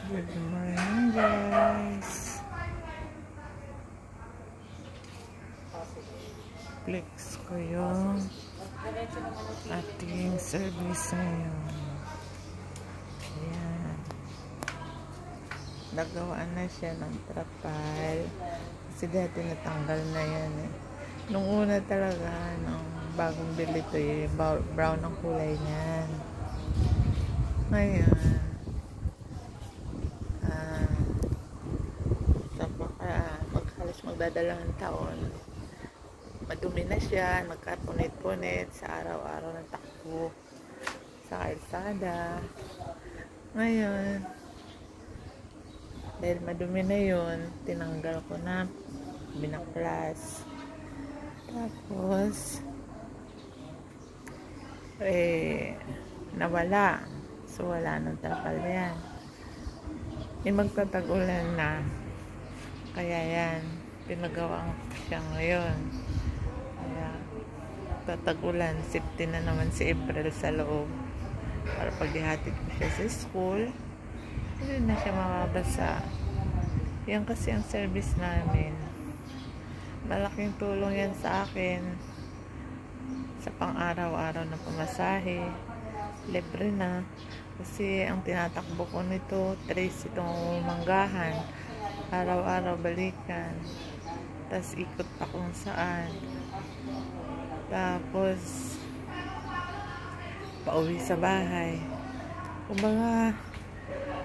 Good morning, guys. Flex ko yung ating service ngayon. Ayan. Nagawaan na siya ng trapal. Kasi dati natanggal na yan eh. Nung una talaga, nung bagong bili ito eh, brown ang kulay niyan. Ngayon, halos magdadalawang taon, madumi na siya, nagkapunit-punit sa araw-araw ng takbo sa kalsada. Ngayon, dahil madumi na yun, tinanggal ko na, binaklas. Tapos nawala. So wala nang trapal yan. Magtatag-ulan na, kaya yan, pinagawang siya ngayon. Kaya tatag-ulan, safety na naman si April sa loob para paghihatid ko siya sa school, hindi na siya mababasa. Yan kasi ang service namin. Malaking tulong yan sa akin sa pang-araw-araw na pamasahe. Libre na kasi ang tinatakbo ko nito, trace itong manggahan, araw-araw balikan, tas ikot pa kung saan, tapos pauwi sa bahay. Kumbaga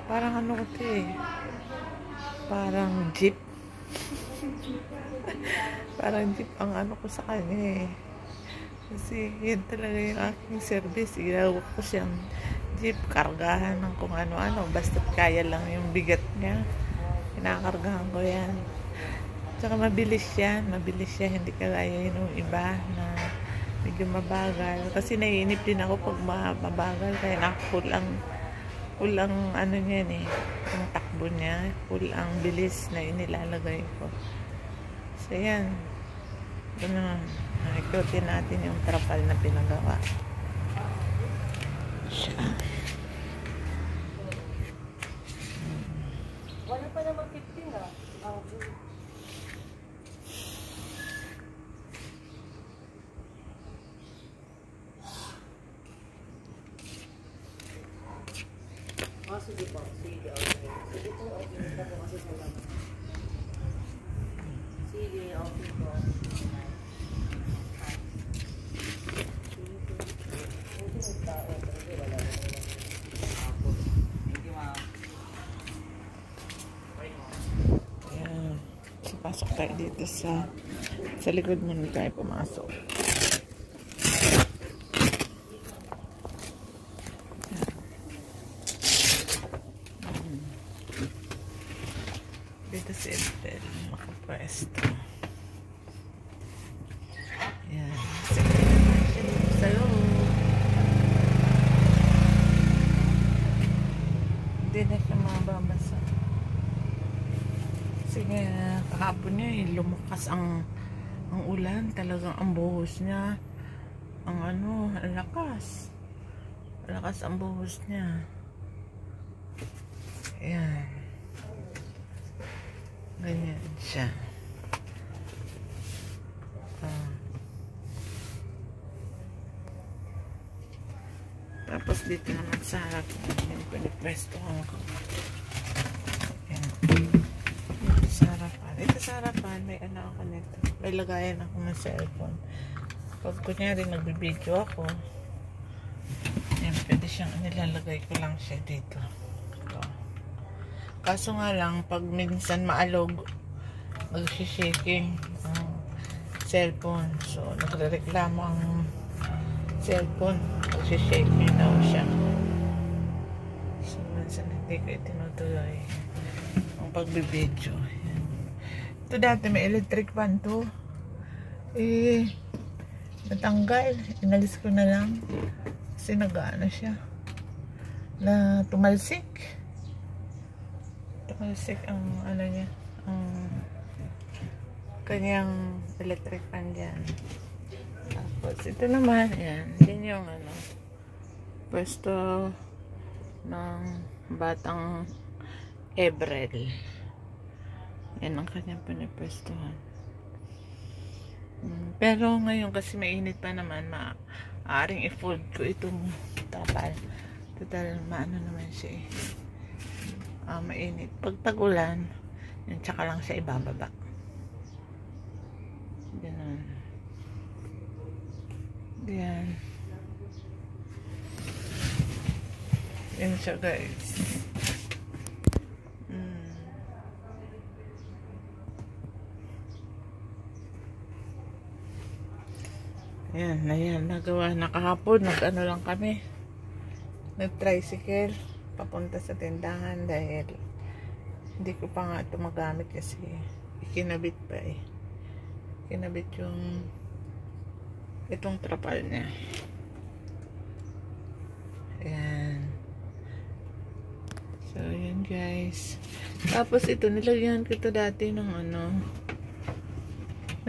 parang ano ko ito eh, parang jeep. Parang jeep ang ano ko sa kanya eh, kasi yun talaga yung aking service. Ginagawa ko siyang jeep, kargahan ng kung ano-ano, basta't kaya lang yung bigat niya, kinakargahan ko yan. Tsaka mabilis yan, hindi kagaya yung iba na medyo mabagal, kasi naiinip din ako pag mabagal, kaya kulang ano niyan eh, yung takbo niya, kulang bilis na inilalagay ko. So yan, ikutin natin yung trapal na pinagawa siya. Wala pa naman 15 ah. Sige po. Sige, okay. Sige po, okay. Ito po kasi sa laman. Sige, okay po. Ayan. So, pasok tayo dito sa likod muna tayo pumasok. Dito si April makapwesto. Ayan. Sige naman siya dito sa loob. Hindi na siya mababasa. Sige, kahapon niya lumakas ang ulan. Talagang ang buhos niya, ang lakas. Lakas ang buhos niya. Ayan. Ganyan siya. Tapos dito naman sa harap, yung pinipwesto ko. Dito sa harapan, may ano ako nito. May lagayan ako ng cellphone. Pag kunyari nagbibideo ako, yan, pwede siyang nilalagay ko lang siya dito. Kaso nga lang, pag minsan maalog, magsishaking ang cellphone. So, nagre-reklamo ang cellphone. Magsishaking daw siya. So, minsan hindi ko itinutuloy ang pagbibideo. Ito dati may electric fan to. Natanggal. Inalis ko na lang. Kasi nag-ano siya. Na tumalsik. Ang ano niya, ang kanyang electric fan dyan. Tapos ito naman, yan, din yung pwesto ng batang Ebrel. Yan ang kanyang pinipwestuhan. Pero ngayon kasi mainit pa naman, maaaring i-fold ko itong tapal. Total, maano naman siya eh. Mainit. Pag tag-ulan, yun, tsaka lang siya ibababa. Ganun. Yan. Yan siya, guys. Ayan, nagawa na kahapon. Nag-ano lang kami. Nag-tricycle papunta sa tindahan dahil hindi ko pa nga ito magamit kasi ikinabit pa eh. Kinabit yung itong trapal niya. Ayan. So, ayan guys. Tapos ito, nilagyan ko ito dati ng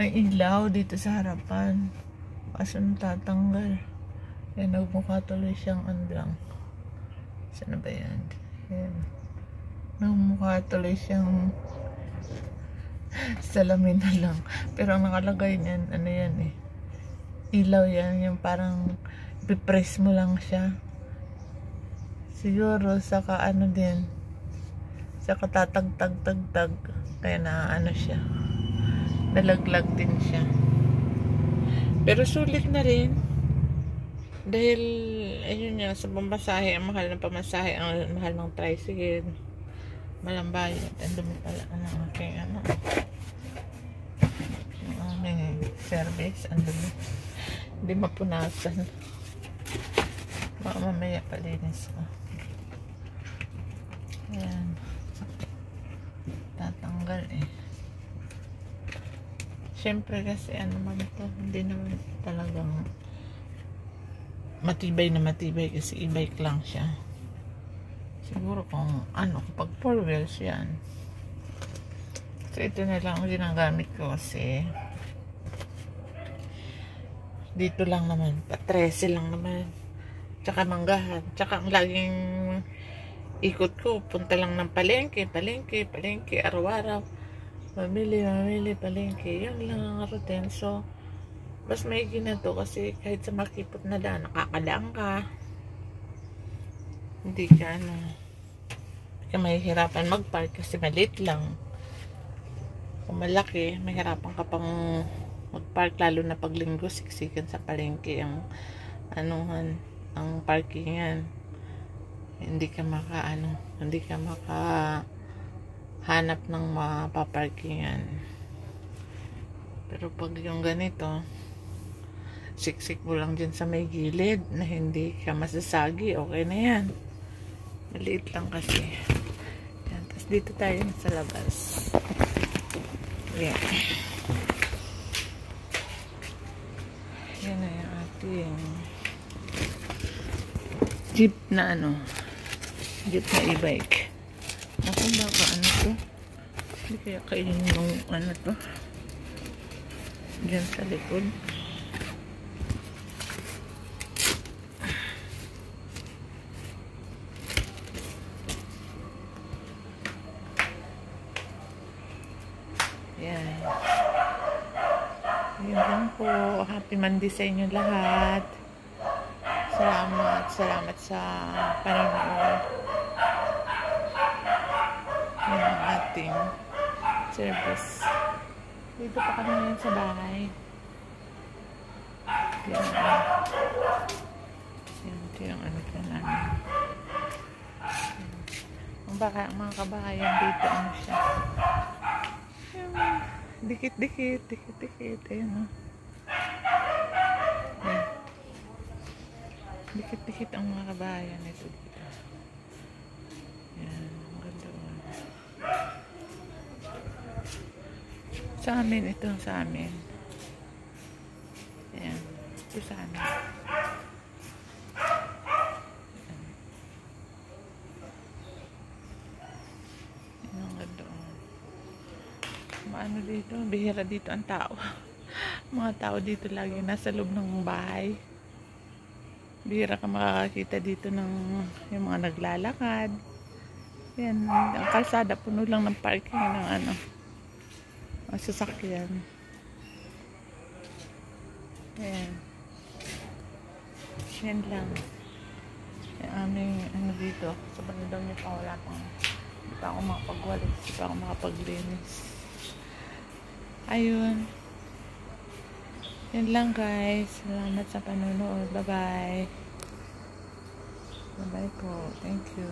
ng ilaw dito sa harapan. Kaso natatanggal. Ayan, nagmukha tuloy siyang lang. Saan ba yan? Ayan. Nagmukha tuloy siyang salamin na lang. Pero ang nakalagay niyan, ano yan eh. Ilaw yan. Yung parang ipipress mo lang siya. Siguro, saka ano din. Saka tatag-tag-tag-tag. Kaya na siya. Nalaglag din siya. Pero sulit na rin. Dahil, ayun nga, sa pamasahe, ang mahal ng pamasahe, ang mahal ng tricycle. Malambayad. Ang dumi pala. Yung aming service. Ang dumi. Hindi mapunasan. Mamaya palinis ko. Ayan. Tatanggal eh. Siyempre kasi ano man ito, hindi naman talagang matibay na matibay kasi e-bike lang siya. Siguro kung kapag 4 wheels yan. So ito na lang ang ginagamit ko kasi dito lang naman, pa 13 lang naman. Tsaka manggahan. Tsaka ang laging ikot ko, punta lang ng palengke, araw-araw. Mamili, palengke. Yan lang ang routine. So, mas may ginato kasi kahit sa makipot na daan, nakakadaan ka. Hindi ka mahihirapan mag-park kasi maliit lang. Kung malaki, mahirapan ka pang mag-park, lalo na pag linggo, siksikan sa palengke ang ang parkingan. Hindi ka hanap ng mapaparkingan. Pero pag yung ganito, siksik mo lang dyan sa may gilid na hindi ka masasagi, okay na yan. Maliit lang kasi. Yan. Tapos dito tayo sa labas. Yan. Yan na yung ating jeep na jeep na e-bike. Ako baka to? Hindi kaya kainin ng to? Diyan sa likod. Yan. Yan lang po. Happy Monday sa inyo lahat. Salamat sa panonood. Yan ang ating service. Dito pa kami ngayon sa bahay. Yan. Ito yung ka namin. Ang mga kabahayan dito, siya. Dikit-dikit. Ayan Yan. Dikit-dikit ang mga kabahayan nito dito. Yan. Ang ganda. Sa amin, ito sa amin. Ayan. Ito sa amin. Ayan. Ang ganda. Maano dito? Bihira dito ang tao. Mga tao dito lagi nasa loob ng bahay. Bihira ka makakakita dito ng yung mga naglalakad. Yan, ang kalsada puno lang ng parking ng ano, mga sasakyan. Ayan. Yan lang. Yung aming ano dito, sa bandang niya pa wala pang, hindi pa ako makapagwalis, hindi pa ako makapaglinis. Ayun. Yan lang guys. Salamat sa panonood. Bye-bye. Bye-bye po. Thank you.